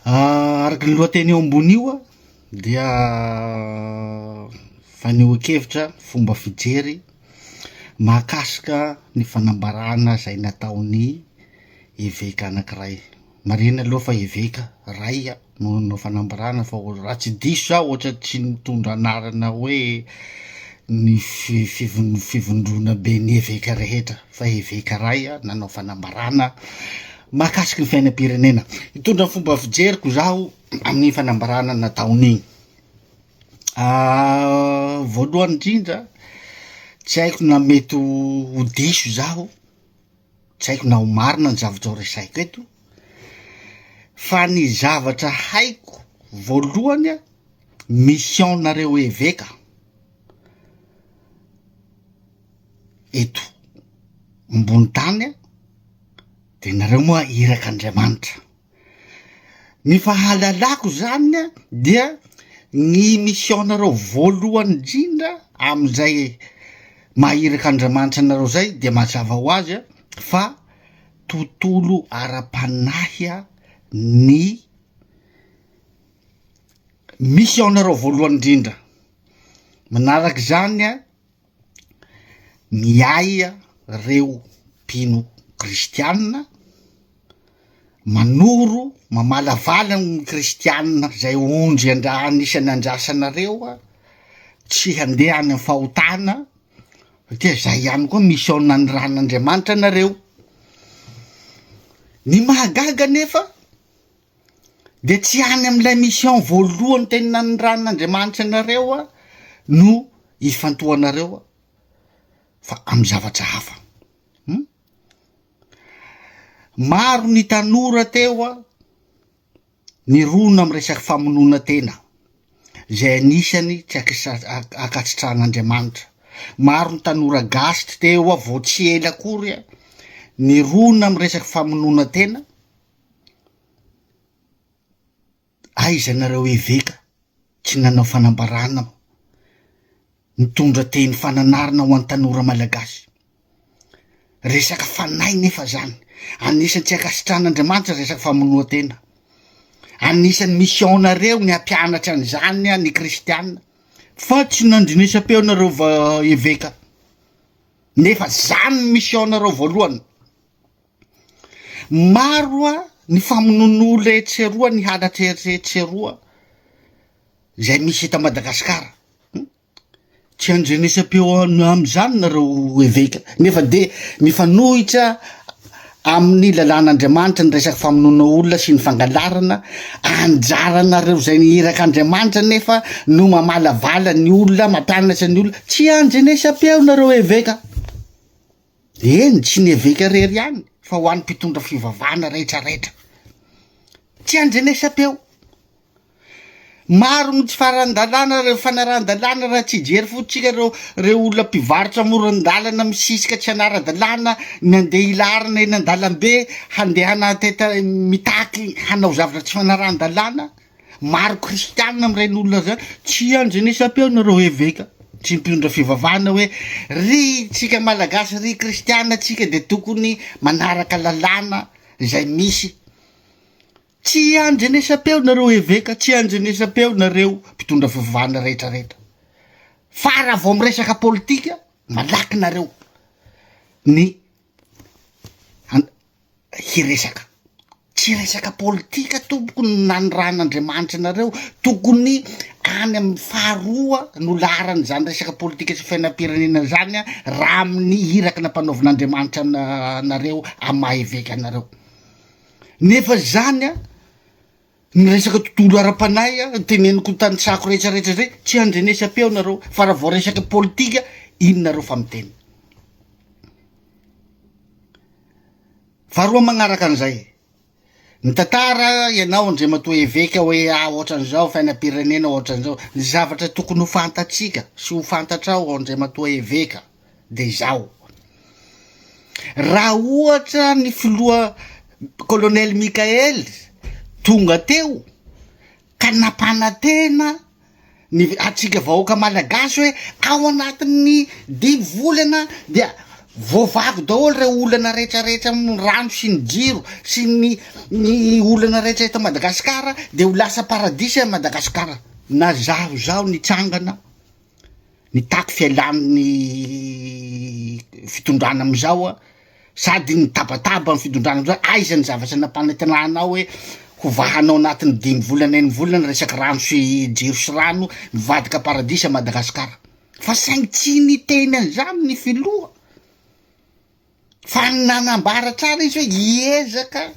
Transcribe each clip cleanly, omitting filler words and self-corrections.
Araky ny lohateny eo ambony io dia fanehoan-kevitra fomba fijery mahakasika ny fanambarana zay nataony eveka anankiray. Marina aloha fa eveka ray no fanambarana fa raha tsy diso zao ohatra tsy mitondra anarana hoe ny fivondrona be ny eveka rehetra fa eveka ray nanao fanambarana mahakasiky ny fiainam-pirenena. Hitondra fomba fijeriko zaho amin'ny fanambarana nataon'igny. Voalohany indrindra tsy haiko na mety ho diso zaho, tsy haiko na ho marina ny zavatra ho resaiko eto, fa ny zavatra haiko voalohany mission-nareo eveka eto ambony tany de nareo moa irak'Andriamanitra. Ny fahalalako zany dia ny mission-nareo voalohany indrindra amizay mahirak'Andriamanitra nareo zay de mazava ho azy fa tontolo ara-panahy ny mission-nareo voalohany indrindra. Manaraky zany miay reo mpino kristianina, manoro mamalavala ny kristianina zay ondry anisany andrasanareo tsy handeha any amin'ny fahotana satria zay ihany koa mission nanorahan'Andriamanitra nareo. Ny mahagaga nefa de tsy any am'ilay mission voalohany teny nanorahan'Andriamanitra nareo no ifantohanareo fa amy zavatra hafa. Maro ny tanora teo nirona amy resaky famonoana tena zay anisany tsy akatsitrahan'Andriamanitra. Maro ny tanora gasy teo vao tsy ela akory nirona amy resaky famonoana tena. Aiza nareo eveka tsy nanao fanambarana mitondra teny fananarana ho an'ny tanora malagasy. Resaky fanahy nefa zany anisany tsy akasitrahan'Andriamanitra resaky famonoa tena. Anisany mission-nareo ny hampianatra an'izany ny kristianina fa tsy nandrinesam-peo nareo eveka nefa zany mission-nareo voalohany. Maro ny famonoan'olo etseroa ny halatra etseroa zay misy eto Madagasikara. Tsy andrenesam-peo am'izany nareo eveka nefa de mifanohitra amin'ny lalàn'Andriamanitra ny resaky famonoana olona sy ny fangalarana anjaranareo zay ny irak'Andriamanitra nefa no mamalavala ny olona mampianatra ny olona. Tsy andrenesam-peo nareo eveka. Eny tsy ny eveka rery ihany fa ho an'ny mpitondra fivavahana rehetrarehetra tsy andrenesam-peo. Maro ny tsy faran-dalàna reo fanarahan-dalàna raha tsy jery fotsika reo olona mpivarotra amoron-dalana misisika tsy anara-dalàna ny andeha ilarina eny an-dalambe handehana teta mitaky hanao zavatra tsy fanarahan-dalàna. Maro kristianina am'ireny olona zany tsy andrenesam-peo nareo eveka. Tsy mpitondra fivavahana hoe ry tsika malagasy ry kristianina tsika de tokony manaraka lalàna zay misy. Tsy andrenesam-peo nareo eveka, tsy andrenesam-peo nareo mpitondra fivavahana rehetrarehetra. Fa raha vao miresaka politika malaky nareo ny hiresaka. Tsy resaka politika tokony nanorahan'Andriamanitra nareo, tokony any amin'ny faharoa no laharany zany resaka politika sy fiainam-pirenena zany raha amin'ny iraky nampanaovan'Andriamanitra nareo amy maha eveka nareo. Nefa zany ny resaka tontolo ara-panahy teneniko tanitsako rehetrarehetra zay tsy andrenesam-peo nareo fa raha vao resaka politika ino nareo fa miteny. Faharoa magnaraka an'izay, ny tantara ianao andriamatoa eveka hoe ohatran'izao fiainam-pirenena ohatran'izao. Ny zavatra tokony ho fantatsika sy ho fantatrao andriamatoa eveka de zao: raha ohatra ny filoha colonel Mikael tonga teo ka nampanantena ny atsika vahoaka malagasy hoe ao anatin'ny 10 volana dia voavako daholo reo olana rehetrarehetra amin'ny rano sy ny jiro sy ny olana rehetra eto Madagasikara de ho lasa paradisa Madagasikara. Na zaho zao nitsangana nitaky fialan'ny fitondrana amizao a, sady nitabataba ny fitondrana amizao, aizany zavatra nampanantenanao hoe hovahanao anatin'ny 5 volana 9 volana resaky rano sy jiro sy rano mivadika paradisa Madagasikara. Fa saingy tsy niteny an'izany ny filoha, fa nanambara tsara izy hoe hiezaka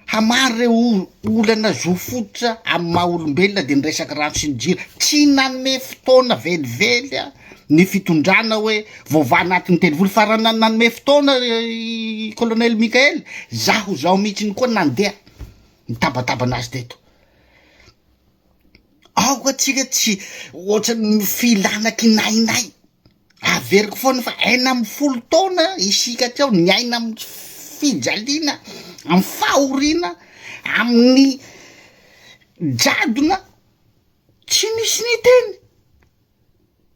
hamary reo olana zo fototra amy maha olombelona de nyresaky rano sy ny jiro. Tsy nanome fotoana velively ny fitondrana hoe vaovà anatin'ny 3 vola, fa raha nanome fotoana colonel Mikael, zaho zao mihitsy ny koa nandeha nitabataba anazy teto. Ao koa tsika tsy ohatrany filana kinainay, averiko foana fa 40 taona isika treo niaina amin'ny fijaliana, amin'ny fahoriana, amin'ny jadona, tsy nisy niteny,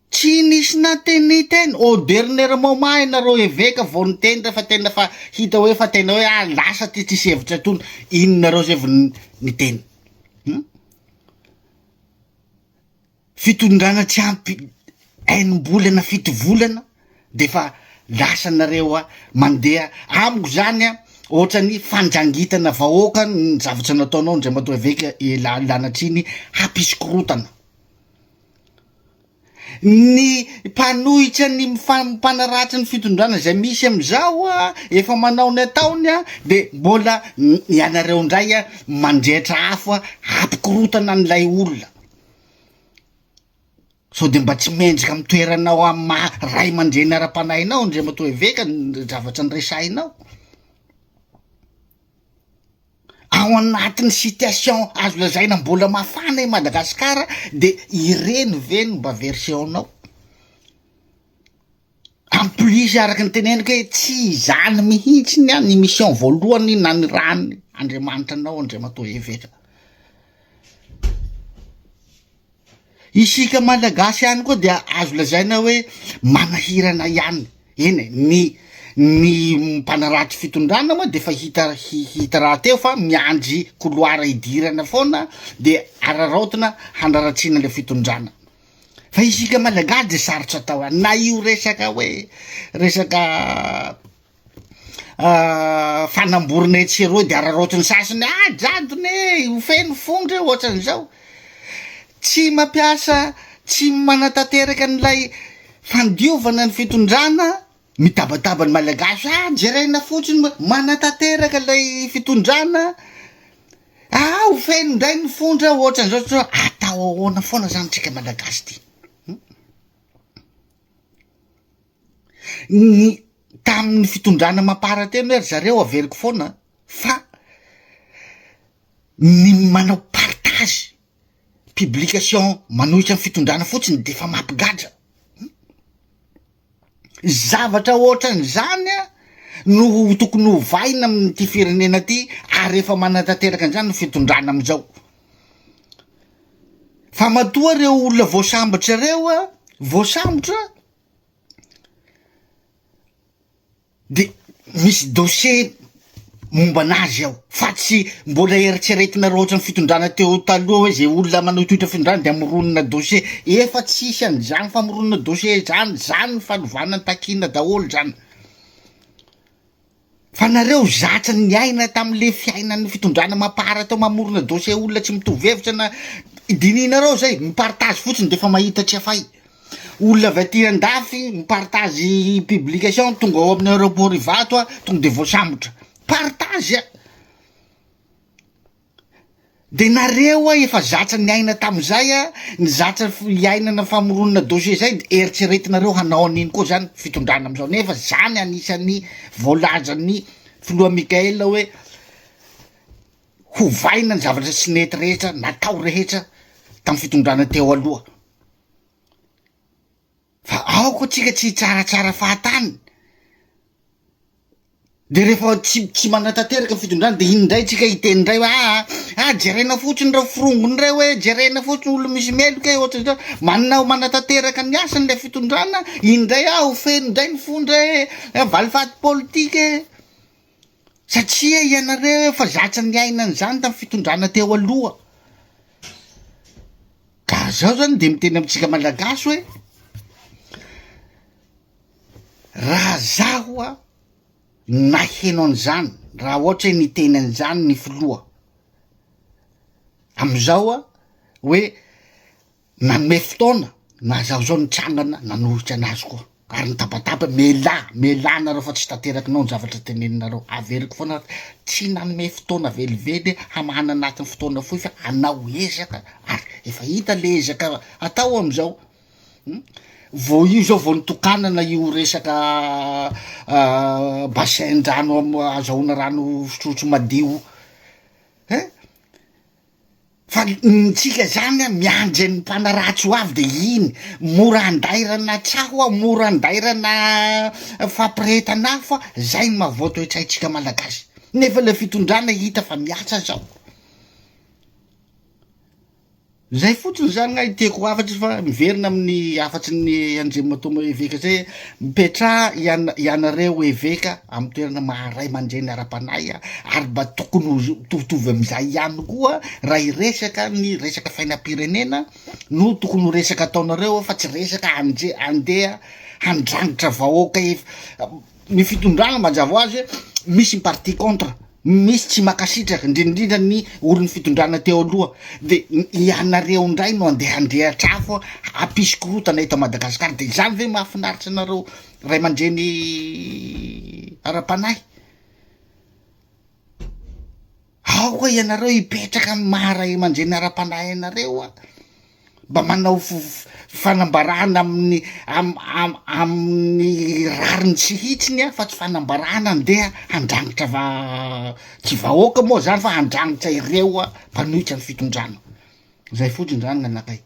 tsy nisy nateny. Au dernier moment nareo eveka vao niteny refa tena fa hita hoe fa tena hoe lasa ty tsisy hevitra tony, inonareo zay vao niteny. Fitondrana tsy ampy 1 bolana 7 volana de fa lasa nareo mandeha amiko zany ohatrany fanjangitana vahoaka ny zavatra nataonao ndray matoa veka lanatriny hampisokorotana. Ny mpanohitra ny mpanaratsy ny fitondrana zay misy amizao efa manao ny ataony de mbola ianareo ndray mandrehitra afo hampikorotana an'ilay olona. So de mba tsy mendrika amy toeranao amy ray aman-dreny ara-panahinao ndray matoa veka ny zavatra nyresahinao. Ao anatin'ny situation azo lazaina mbola mafana i Madagasikara de ireny veny mba versionao. En plus araky ny teneniko hoe tsy zany mihitsy ny mission voalohany na ny rany Andriamanitra anao ndray matoa veka. Isika malagasy ihany koa dia azo lazaina hoe manahirana ihany. Eny ny mpanaratsy fitondrana moa de fa hita raha teo fa miandry couloir idirana foana de araraotana hanaratsina le fitondrana. Fa isika malagasy de sarotra atao na io resaka hoe resaka fanamborona etseroa de araraotany sasiny jadony ho feno fondra ohatran'izao. Tsy mampiasa, tsy manatanteraka an'ilay fandiovana ny fitondrana, mitabataba ny malagasy jerena fotsiny manatanteraka lay fitondrana, ho feno ndray ny fondra ohatran'izao. Atao ahoana foana zany tsika malagasy ty. Ny tamin'ny fitondrana mamparateny hoe zareo averiko foana fa ny manao partage publication manohitra ny fitondrana fotsiny de fa mampigadra. Zavatra ohatran'izany no tokony hovaina amin'ity firenena ty ary efa manatanteraka an'izany ny fitondrana amizao. Fa matoa reo olona voasambatra reo voasambotra de misy dossier momba anazy ao, fa tsy mbola eritreretina roatra ny fitondrana teo taloha hoe zay olona manohitohitra fitondrana de amoronina dossier. Efa tsisy an'izany famoronina dossier zany ny fanovana ny takina daholo zany. Fa nareo zatra ny aina tam'le fiainan'ny fitondrana mampara tao mamorona dossier olona tsy mitovy hevitra na dininareo zay mipartage fotsiny de fa mahita tsy afay. Olona vatirandafy mipartage publication tonga ao amin'ny aéroport Ivato tonga de voasambotra. Partage de nareo efa zatra ny aina tam'izay ny zatra iainana famoronina dossier zay de eritreretinareo hanao an'iny koa zany fitondrana amizao. Nefa zany anisan'ny voalazan'ny filoha Mikael hoe hovaina ny zavatra tsy nety rehetra natao rehetra tamy fitondrana teo aloha. Fa ao koa tsika tsy tsaratsara fahatany. De rehefa tsy manatanteraka fitondrana de iny ndray tsika iteny ndray hoe jerena fotsiny reo firongony reo hoe jerena fotsiny olo misy meloka ohatra zao manatanteraka ny asany le fitondrana indray aho feno indray ny fondra valifaty politika satria ianareo fa zatsa ny ainany zany tamin'ny fitondrana teo aloha ka zao zany de miteny amitsika malagasy hoe raha zaho a naheno an'izany raha ohatra hoe niteny an'izany ny filoha amizao a hoe nanome fotoana na zaho zao nitrangana nanohitra anazy koa ary nitabataba mela nareo fa tsy tanterakinao ny zavatra teneninareo averiko foana tsy nanome fotoana velively hamana anatin'ny fotoana foy fa anao ezaka ary efa hita le ezaka atao amizao vo io zao vo nitokanana io resaka bassin-drano azahoana rano fitrotro madio fa tsika zany a miandry ny mpanaratsy ho avy de iny mora andairana tsaho mora andairana fampiretana fa zay ny mahavoatoetraitsika malagasy nefa le fitondrana hita fa miatsa zao zay fotsiny zany gna iteko afatsy fa miverina amin'ny afatsy ny andriamatoa eveka zay mipetra ianareo eveka amy toerana maharay mandreny ara-panay ary mba tokony tovitovy amizay ihany koa raha iresaka ny resaka fainam-pirenena no tokony ho resaka ataonareo fa tsy resaka andeha handrangitra vahoaka ny fitondrana mazava ho azy misy ny parti contre misy tsy makasitraka indrindrindra ny olo ny fitondrana teo aloha de ianareo ndray no andeha andrehatrafo ampisokorotana eto Madagasikara de zany ve mahafinaritra anareo ray mandreny ara-panahy ao koa ianareo ipetraka amy maharay mandreny ara-panahy ianareo a mba manao fanambarana amin'ny rariny tsy hitsiny fa tsy fanambarana andeha handrangitra tsy vahoaka moa zany fa handrangitra ireo a mpanohitra ny fitondrana zay fotsiny zany gn'anakay